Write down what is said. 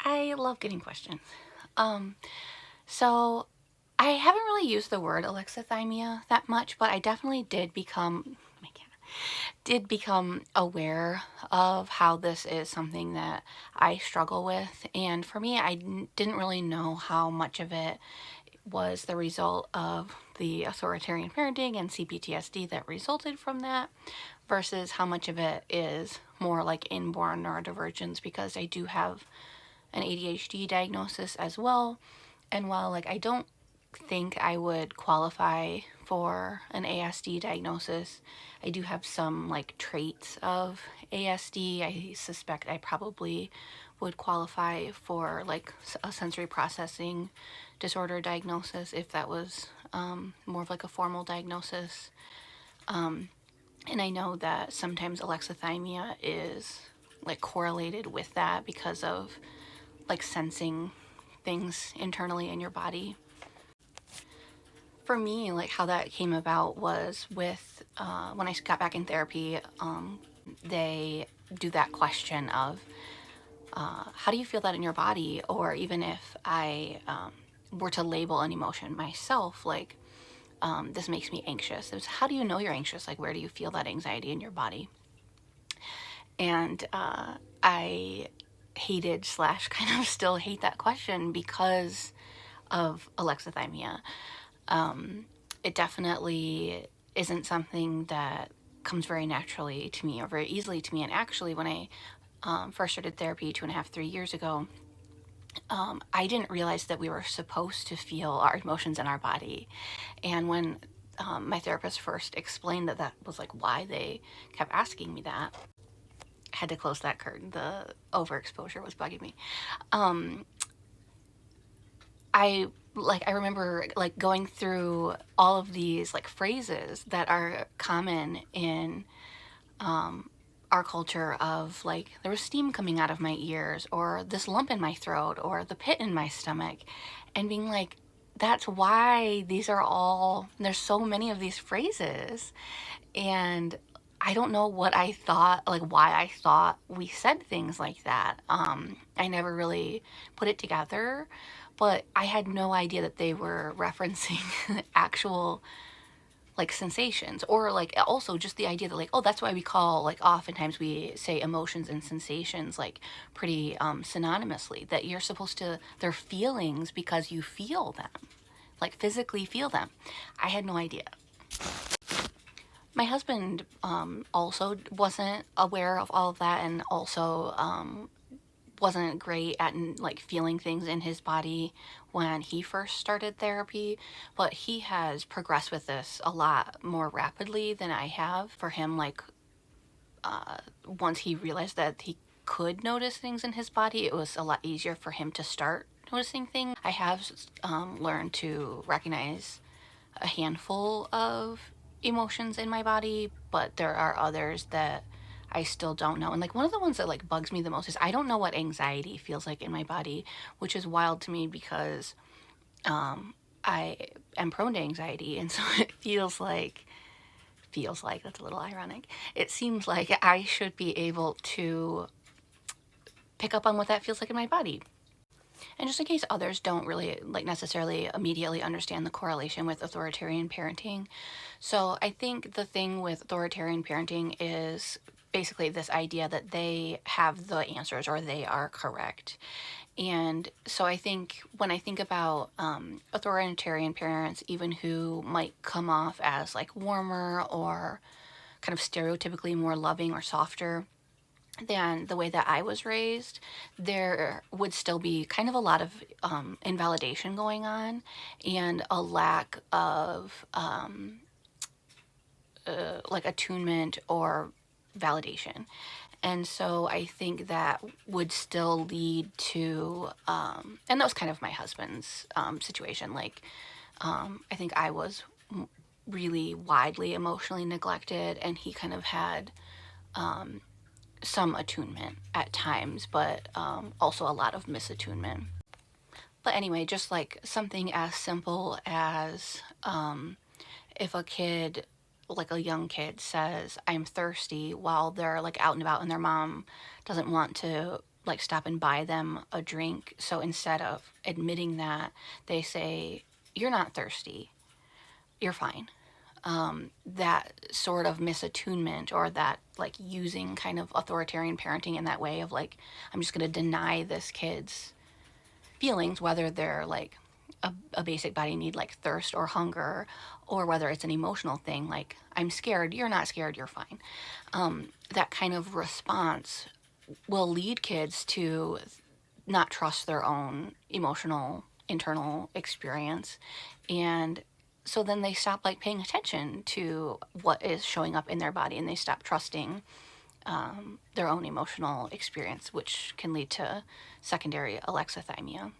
I love getting questions. Um, so I haven't really used the word alexithymia that much, but I definitely did become aware of how this is something that I struggle with. And for me, didn't really know how much of it was the result of the authoritarian parenting and cptsd that resulted from that versus how much of it is more like inborn neurodivergence, because I do have an ADHD diagnosis as well. And while I don't think I would qualify for an ASD diagnosis, I do have some traits of ASD. I suspect I probably would qualify for a sensory processing disorder diagnosis if that was more of a formal diagnosis. And I know that sometimes alexithymia is correlated with that because of sensing things internally in your body. For me, how that came about was with when I got back in therapy. They do that question of how do you feel that in your body, or even if I were to label an emotion myself, this makes me anxious. It was, how do you know you're anxious? Where do you feel that anxiety in your body? And I hated slash kind of still hate that question because of alexithymia. It definitely isn't something that comes very naturally to me or very easily to me. And actually, when I first started therapy 2.5, 3 years ago, I didn't realize that we were supposed to feel our emotions in our body. And when my therapist first explained that was why they kept asking me that, I had to close that curtain. The overexposure was bugging me. I remember going through all of these phrases that are common in our culture of there was steam coming out of my ears, or this lump in my throat, or the pit in my stomach, and being that's why these are all, there's so many of these phrases. And I don't know what I thought, why I thought we said things like that. I never really put it together, but I had no idea that they were referencing actual sensations, or also just the idea that oh, that's why we call oftentimes we say emotions and sensations pretty synonymously, that you're supposed to, they're feelings because you feel them, physically feel them. I had no idea. My husband also wasn't aware of all of that, and also wasn't great at feeling things in his body when he first started therapy, but he has progressed with this a lot more rapidly than I have. For him, once he realized that he could notice things in his body, it was a lot easier for him to start noticing things. I have learned to recognize a handful of emotions in my body, but there are others that I still don't know. And one of the ones that bugs me the most is I don't know what anxiety feels like in my body, which is wild to me because I am prone to anxiety, and so it feels like that's a little ironic. It seems like I should be able to pick up on what that feels like in my body. And just in case others don't really necessarily immediately understand the correlation with authoritarian parenting. So I think the thing with authoritarian parenting is basically this idea that they have the answers, or they are correct. And so I think when I think about authoritarian parents, even who might come off as warmer or kind of stereotypically more loving or softer than the way that I was raised, there would still be kind of a lot of invalidation going on, and a lack of attunement or validation. And so I think that would still lead to, and that was kind of my husband's situation. I think I was really widely emotionally neglected, and he kind of had some attunement at times, but also a lot of misattunement. But anyway, just something as simple as if a kid, a young kid, says, I'm thirsty while they're out and about and their mom doesn't want to like stop and buy them a drink. So instead of admitting that, they say, "You're not thirsty. You're fine." That sort of misattunement, or that like using kind of authoritarian parenting in that way of like, I'm just going to deny this kid's feelings, whether they're like a basic body need like thirst or hunger, or whether it's an emotional thing like, I'm scared, you're not scared, you're fine. That kind of response will lead kids to not trust their own emotional internal experience. And so then they stop like paying attention to what is showing up in their body, and they stop trusting their own emotional experience, which can lead to secondary alexithymia.